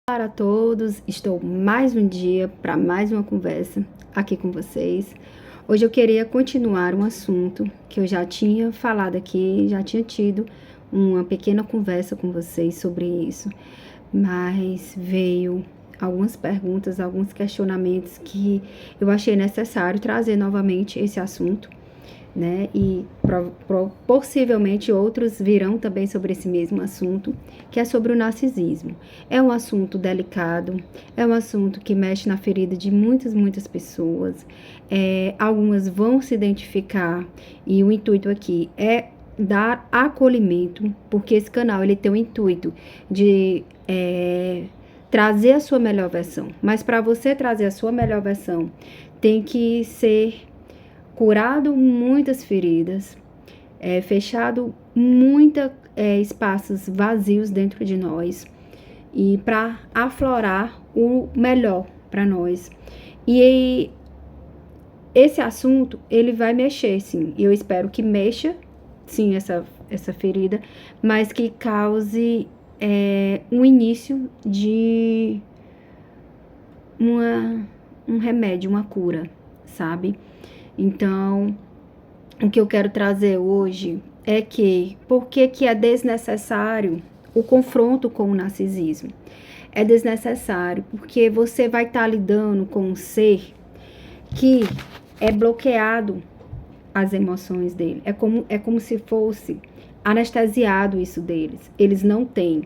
Olá a todos, estou mais um dia para mais uma conversa aqui com vocês. Hoje eu queria continuar um assunto que eu já tinha falado aqui, já tinha tido uma pequena conversa com vocês sobre isso, mas veio algumas perguntas, alguns questionamentos que eu achei necessário trazer novamente esse assunto, né? E possivelmente outros virão também sobre esse mesmo assunto, que é sobre o narcisismo. É um assunto delicado, é um assunto que mexe na ferida de muitas pessoas. Algumas vão se identificar e o intuito aqui é dar acolhimento, porque esse canal ele tem o intuito de trazer a sua melhor versão. Mas para você trazer a sua melhor versão, tem que ser curado muitas feridas, fechado muitos espaços vazios dentro de nós e para aflorar o melhor para nós. E esse assunto, ele vai mexer, sim, e eu espero que mexa, sim, essa ferida, mas que cause um início de um remédio, uma cura, sabe? Então, o que eu quero trazer hoje é que, por que é desnecessário o confronto com o narcisismo? É desnecessário porque você vai estar lidando com um ser que é bloqueado as emoções dele. É como se fosse anestesiado isso deles. Eles não têm.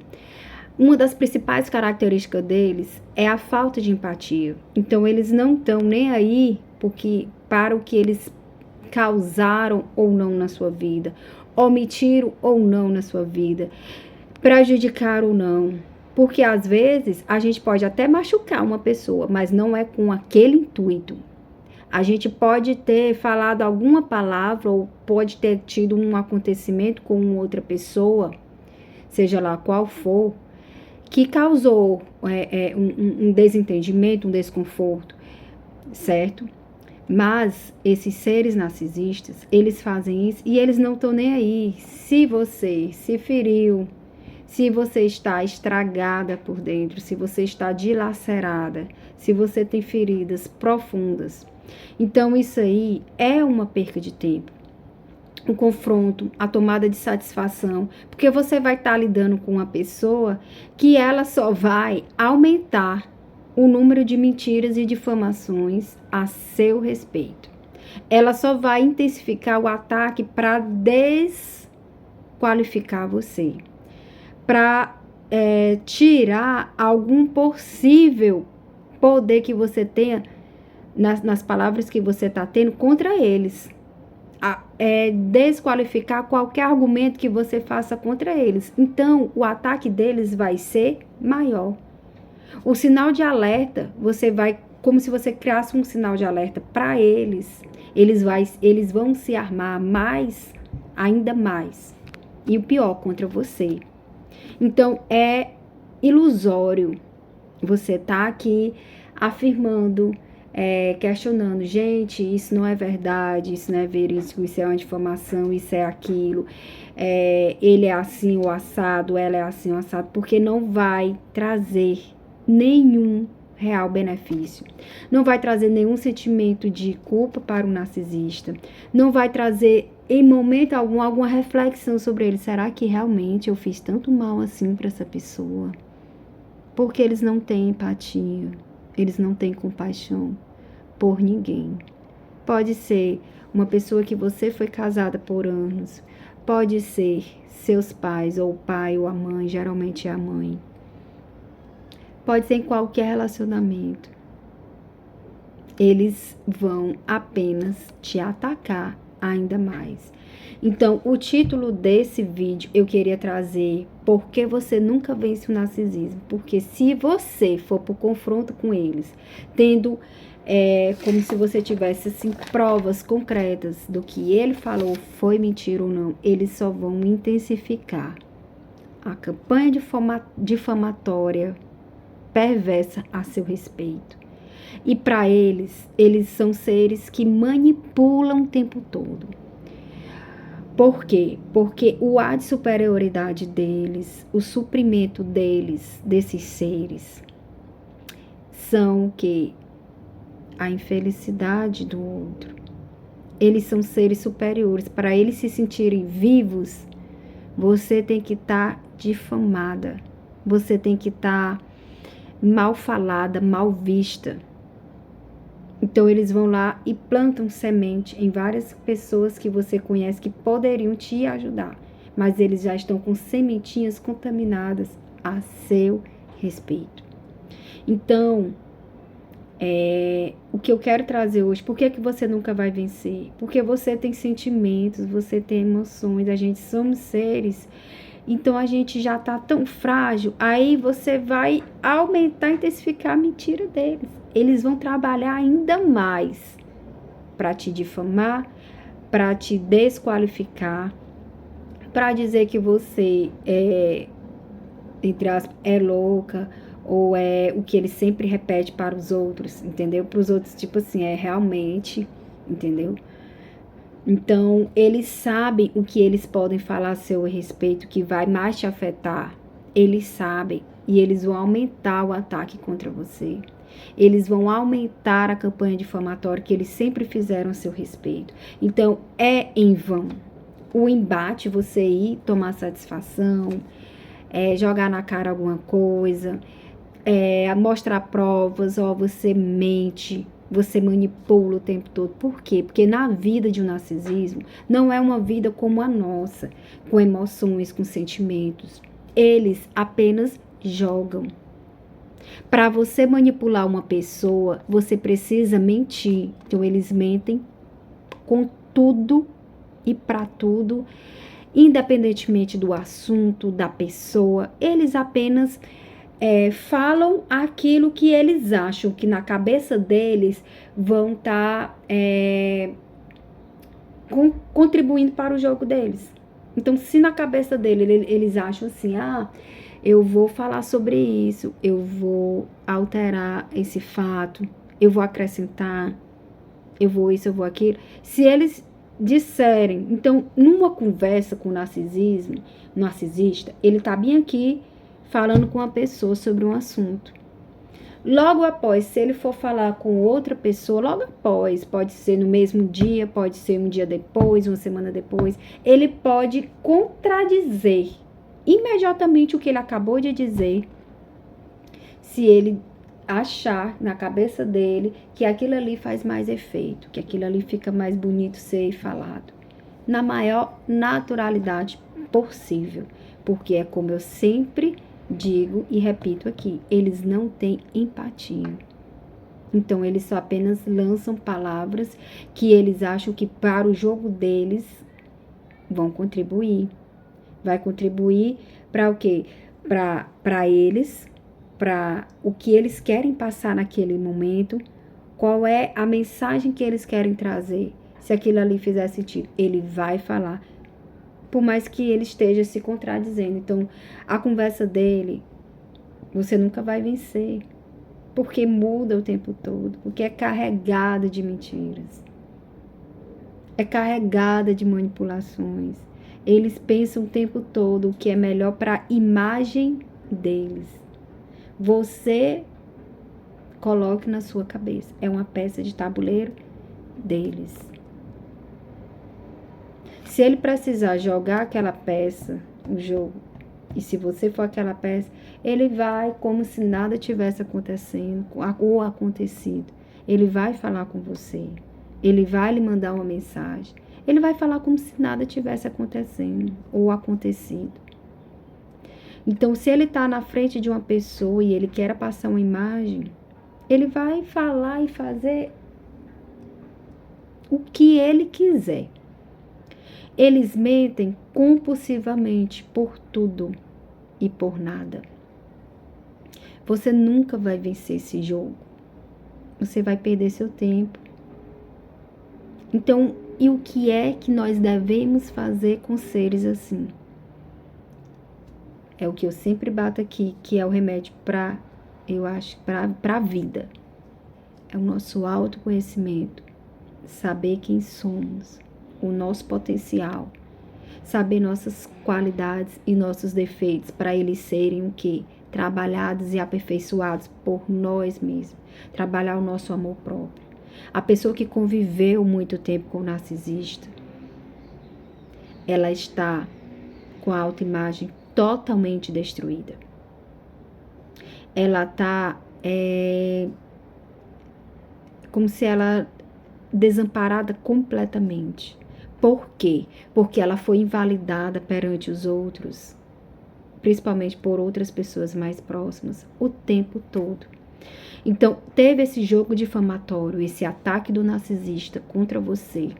Uma das principais características deles é a falta de empatia. Então, eles não estão nem aí para o que eles causaram ou não na sua vida, omitiram ou não na sua vida, prejudicaram ou não. Porque às vezes a gente pode até machucar uma pessoa, mas não é com aquele intuito. A gente pode ter falado alguma palavra ou pode ter tido um acontecimento com outra pessoa, seja lá qual for, que causou um desentendimento, um desconforto, certo? Mas esses seres narcisistas, eles fazem isso e eles não estão nem aí. Se você se feriu, se você está estragada por dentro, se você está dilacerada, se você tem feridas profundas, então isso aí é uma perca de tempo. O confronto, a tomada de satisfação, porque você vai estar lidando com uma pessoa que ela só vai aumentar o número de mentiras e difamações a seu respeito. Ela só vai intensificar o ataque para desqualificar você, para tirar algum possível poder que você tenha nas palavras que você está tendo contra eles. Desqualificar qualquer argumento que você faça contra eles. Então, o ataque deles vai ser maior. O sinal de alerta, como se você criasse um sinal de alerta para eles. Eles vão se armar mais, ainda mais. E o pior, contra você. Então, é ilusório você tá aqui afirmando, questionando, gente, isso não é verdade, isso não é verídico, isso é uma difamação, isso é aquilo, ele é assim o assado, ela é assim o assado, porque não vai trazer nenhum real benefício, não vai trazer nenhum sentimento de culpa para o narcisista, não vai trazer em momento algum alguma reflexão sobre ele. Será que realmente eu fiz tanto mal assim para essa pessoa? Porque eles não têm empatia, eles não têm compaixão por ninguém. Pode ser uma pessoa que você foi casada por anos, pode ser seus pais, ou o pai ou a mãe, geralmente é a mãe. Pode ser em qualquer relacionamento. Eles vão apenas te atacar ainda mais. Então, o título desse vídeo eu queria trazer: por que você nunca vence o narcisismo? Porque se você for pro confronto com eles, tendo como se você tivesse assim, provas concretas do que ele falou foi mentira ou não, eles só vão intensificar a campanha difamatória perversa a seu respeito. E para eles são seres que manipulam o tempo todo. Por quê? Porque o ar de superioridade deles, o suprimento deles, desses seres, são o quê? A infelicidade do outro. Eles são seres superiores. Para eles se sentirem vivos, você tem que estar difamada. Você tem que estar mal falada, mal vista. Então eles vão lá e plantam semente em várias pessoas que você conhece que poderiam te ajudar. Mas eles já estão com sementinhas contaminadas a seu respeito. Então, o que eu quero trazer hoje, por que você nunca vai vencer? Porque você tem sentimentos, você tem emoções, a gente somos seres, então a gente já tá tão frágil, aí você vai aumentar, intensificar a mentira deles. Eles vão trabalhar ainda mais para te difamar, para te desqualificar, para dizer que você entre aspas, é louca, ou é o que ele sempre repete para os outros, entendeu? Para os outros, tipo assim, é realmente, entendeu? Então, eles sabem o que eles podem falar a seu respeito, que vai mais te afetar. Eles sabem, e eles vão aumentar o ataque contra você. Eles vão aumentar a campanha difamatória que eles sempre fizeram a seu respeito. Então, é em vão. O embate, você ir tomar satisfação, jogar na cara alguma coisa, mostrar provas, você mente, você manipula o tempo todo. Por quê? Porque na vida de um narcisismo, não é uma vida como a nossa, com emoções, com sentimentos. Eles apenas jogam. Para você manipular uma pessoa, você precisa mentir. Então, eles mentem com tudo e para tudo, independentemente do assunto, da pessoa. Eles apenas falam aquilo que eles acham que na cabeça deles vão estar contribuindo para o jogo deles. Então, se na cabeça eles acham assim, eu vou falar sobre isso, eu vou alterar esse fato, eu vou acrescentar, eu vou isso, eu vou aquilo. Se eles disserem, então, numa conversa com o narcisista, ele tá bem aqui falando com uma pessoa sobre um assunto. Logo após, se ele for falar com outra pessoa, logo após, pode ser no mesmo dia, pode ser um dia depois, uma semana depois, ele pode contradizer imediatamente o que ele acabou de dizer, se ele achar na cabeça dele que aquilo ali faz mais efeito, que aquilo ali fica mais bonito ser falado, na maior naturalidade possível, porque é como eu sempre digo e repito aqui, eles não têm empatia. Então, eles só apenas lançam palavras que eles acham que para o jogo deles vão contribuir. Vai contribuir para o quê? Para eles, para o que eles querem passar naquele momento, qual é a mensagem que eles querem trazer. Se aquilo ali fizer sentido, ele vai falar, por mais que ele esteja se contradizendo. Então, a conversa dele, você nunca vai vencer, porque muda o tempo todo, porque é carregada de mentiras, é carregada de manipulações. Eles pensam o tempo todo o que é melhor para a imagem deles. Você coloque na sua cabeça, é uma peça de tabuleiro deles. Se ele precisar jogar aquela peça, o jogo, e se você for aquela peça, ele vai como se nada tivesse acontecendo ou acontecido. Ele vai falar com você. Ele vai lhe mandar uma mensagem. Ele vai falar como se nada tivesse acontecendo ou acontecido. Então, se ele está na frente de uma pessoa e ele quer passar uma imagem, ele vai falar e fazer o que ele quiser. Eles mentem compulsivamente por tudo e por nada. Você nunca vai vencer esse jogo. Você vai perder seu tempo. Então, e o que é que nós devemos fazer com seres assim? É o que eu sempre bato aqui, que é o remédio para a vida. É o nosso autoconhecimento. Saber quem somos. O nosso potencial, saber nossas qualidades e nossos defeitos, para eles serem o quê? trabalhados e aperfeiçoados por nós mesmos. Trabalhar o nosso amor próprio. A pessoa que conviveu muito tempo com o narcisista, ela está com a autoimagem totalmente destruída. Ela está como se ela desamparada completamente. Por quê? Porque ela foi invalidada perante os outros, principalmente por outras pessoas mais próximas, o tempo todo. Então, teve esse jogo difamatório, esse ataque do narcisista contra você,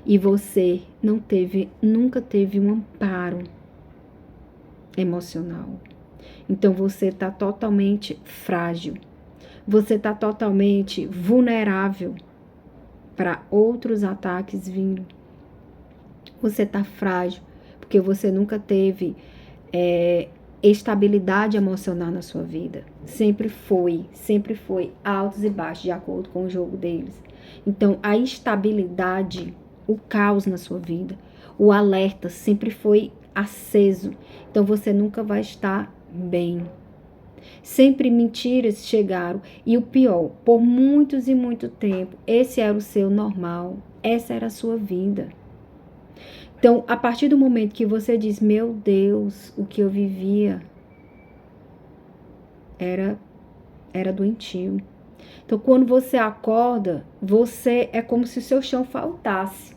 e você nunca teve um amparo emocional. Então, você está totalmente frágil. Você está totalmente vulnerável para outros ataques vindo. Você está frágil, porque você nunca teve estabilidade emocional na sua vida. Sempre foi altos e baixos, de acordo com o jogo deles. Então, a instabilidade, o caos na sua vida, o alerta sempre foi aceso. Então, você nunca vai estar bem. Sempre mentiras chegaram. E o pior, por muitos e muito tempo, esse era o seu normal. Essa era a sua vida. Então, a partir do momento que você diz, meu Deus, o que eu vivia era doentio. Então, quando você acorda, você é como se o seu chão faltasse.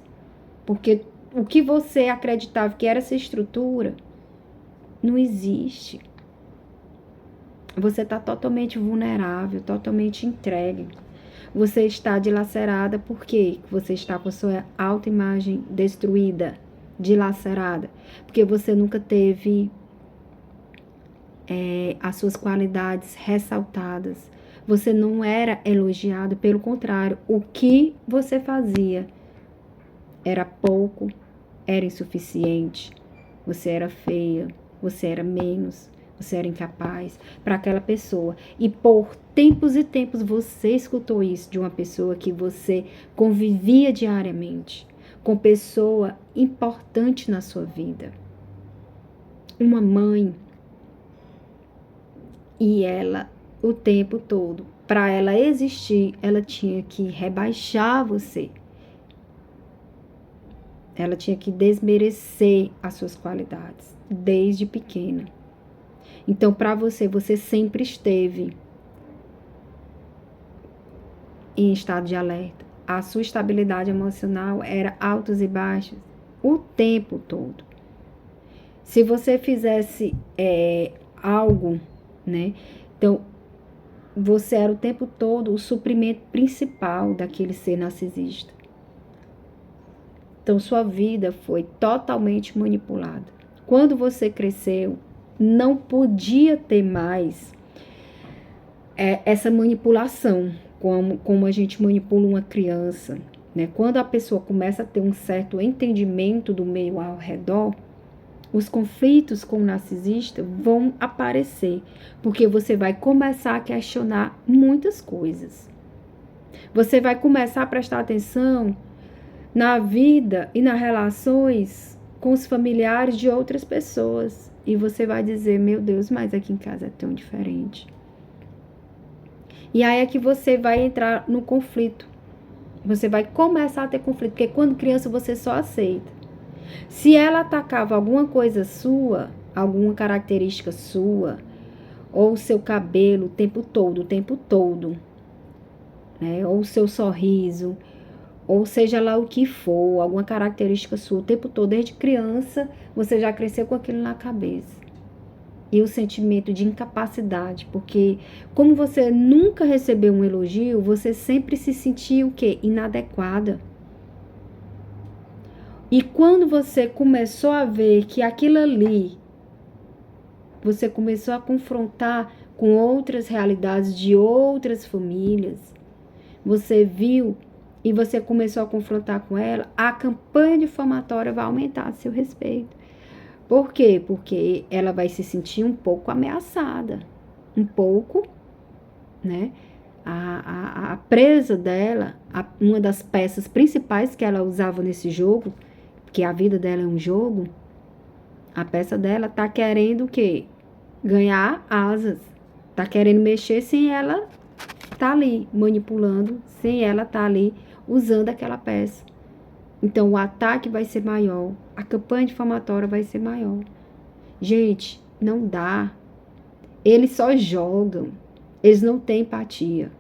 Porque o que você acreditava que era essa estrutura, não existe. Você está totalmente vulnerável, totalmente entregue. Você está dilacerada porque você está com a sua autoimagem destruída, dilacerada. Porque você nunca teve as suas qualidades ressaltadas. Você não era elogiado, pelo contrário, o que você fazia era pouco, era insuficiente. Você era feia, você era menos. Você era incapaz para aquela pessoa. E por tempos e tempos você escutou isso de uma pessoa que você convivia diariamente, com pessoa importante na sua vida. Uma mãe. E ela, o tempo todo, para ela existir, ela tinha que rebaixar você. Ela tinha que desmerecer as suas qualidades, desde pequena. Então, para você sempre esteve em estado de alerta. A sua estabilidade emocional era altos e baixos o tempo todo. Se você fizesse algo, né? Então, você era o tempo todo o suprimento principal daquele ser narcisista. Então, sua vida foi totalmente manipulada. Quando você cresceu, não podia ter mais essa manipulação, como a gente manipula uma criança, né? Quando a pessoa começa a ter um certo entendimento do meio ao redor, os conflitos com o narcisista vão aparecer, porque você vai começar a questionar muitas coisas. Você vai começar a prestar atenção na vida e nas relações com os familiares de outras pessoas. E você vai dizer, meu Deus, mas aqui em casa é tão diferente. E aí é que você vai entrar no conflito. Você vai começar a ter conflito, porque quando criança você só aceita. Se ela atacava alguma coisa sua, alguma característica sua, ou o seu cabelo o tempo todo, né? Ou o seu sorriso, ou seja lá o que for, alguma característica sua o tempo todo, desde criança, você já cresceu com aquilo na cabeça. E o sentimento de incapacidade, porque como você nunca recebeu um elogio, você sempre se sentia o quê? Inadequada. E quando você começou a ver que aquilo ali, você começou a confrontar com outras realidades de outras famílias, você viu e você começou a confrontar com ela, a campanha difamatória vai aumentar a seu respeito. Por quê? Porque ela vai se sentir um pouco ameaçada, um pouco, né? A presa dela, uma das peças principais que ela usava nesse jogo, que a vida dela é um jogo, a peça dela tá querendo o quê? ganhar asas. Tá querendo mexer sem ela tá ali manipulando, sem ela tá ali usando aquela peça. Então, o ataque vai ser maior, a campanha difamatória vai ser maior. Gente, não dá. Eles só jogam. Eles não têm empatia.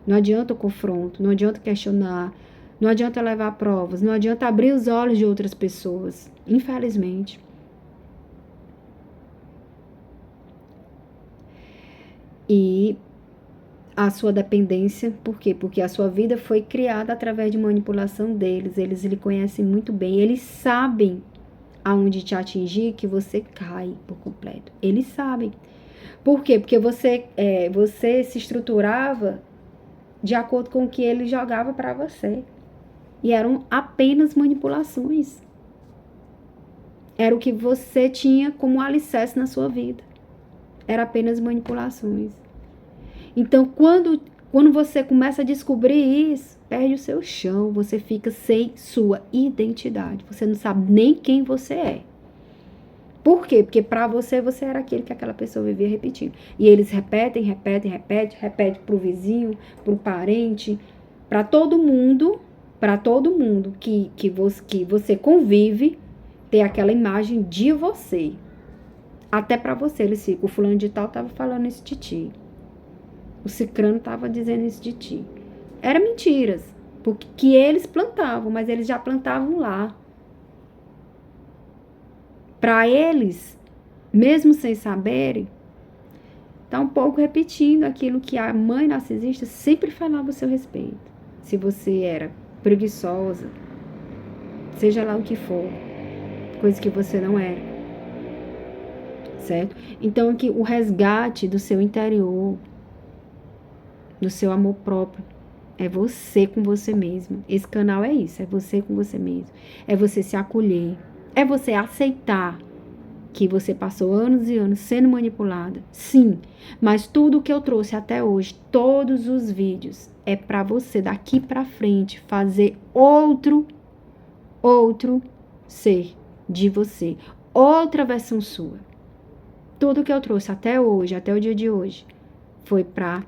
Não adianta o confronto, não adianta questionar, não adianta levar provas, não adianta abrir os olhos de outras pessoas. Infelizmente. E a sua dependência, por quê? Porque a sua vida foi criada através de manipulação deles. Eles lhe conhecem muito bem. Eles sabem aonde te atingir que você cai por completo. Eles sabem. Por quê? Porque você se estruturava de acordo com o que ele jogava para você. E eram apenas manipulações. Era o que você tinha como alicerce na sua vida. Era apenas manipulações. Então, quando você começa a descobrir isso, perde o seu chão, você fica sem sua identidade. Você não sabe nem quem você é. Por quê? Porque pra você era aquele que aquela pessoa vivia repetindo. E eles repetem pro vizinho, pro parente, pra todo mundo que você convive, ter aquela imagem de você. Até pra você, eles ficam, o fulano de tal tava falando isso de ti. O cicrano tava dizendo isso de ti. Era mentiras, porque que eles plantavam, mas eles já plantavam lá. Para eles, mesmo sem saberem, tá um pouco repetindo aquilo que a mãe narcisista sempre falava a seu respeito. Se você era preguiçosa, seja lá o que for, coisa que você não era, certo? Então, aqui o resgate do seu interior, do seu amor próprio, é você com você mesmo. Esse canal é isso, é você com você mesmo. É você se acolher, é você aceitar que você passou anos e anos sendo manipulada. Sim, mas tudo que eu trouxe até hoje, todos os vídeos, é para você daqui para frente fazer outro ser de você, outra versão sua. Tudo que eu trouxe até hoje, até o dia de hoje, foi para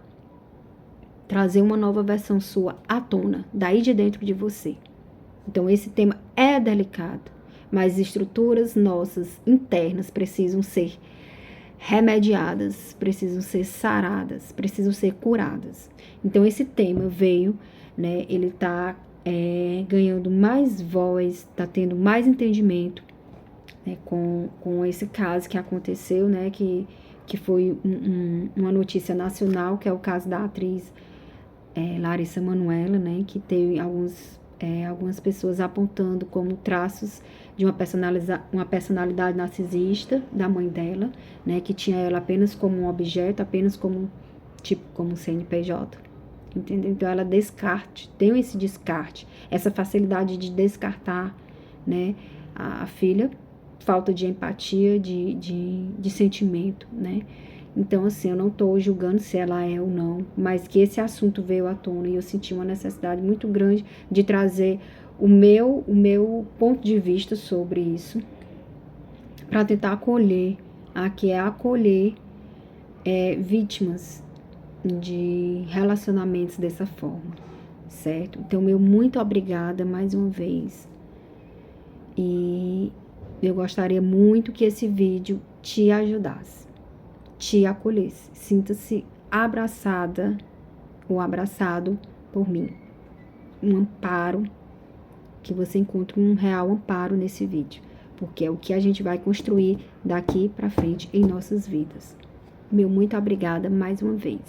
trazer uma nova versão sua à tona, daí de dentro de você. Então, esse tema é delicado, mas estruturas nossas internas precisam ser remediadas, precisam ser saradas, precisam ser curadas. Então, esse tema veio, né? Ele está ganhando mais voz, está tendo mais entendimento, né, com esse caso que aconteceu, né? Que foi uma notícia nacional, que é o caso da atriz Larissa Manoela, né? Que teve algumas pessoas apontando como traços de uma personalidade narcisista da mãe dela, né, que tinha ela apenas como um objeto, apenas como um CNPJ, entendeu? Então ela tem esse descarte, essa facilidade de descartar, né, a filha, falta de empatia, de sentimento, né? Então, assim, eu não tô julgando se ela é ou não, mas que esse assunto veio à tona e eu senti uma necessidade muito grande de trazer o meu ponto de vista sobre isso, para tentar acolher vítimas de relacionamentos dessa forma, certo? Então, meu muito obrigada mais uma vez. E eu gostaria muito que esse vídeo te ajudasse, te acolhesse, sinta-se abraçada ou abraçado por mim. Um amparo, que você encontre um real amparo nesse vídeo, porque é o que a gente vai construir daqui para frente em nossas vidas. Meu muito obrigada mais uma vez.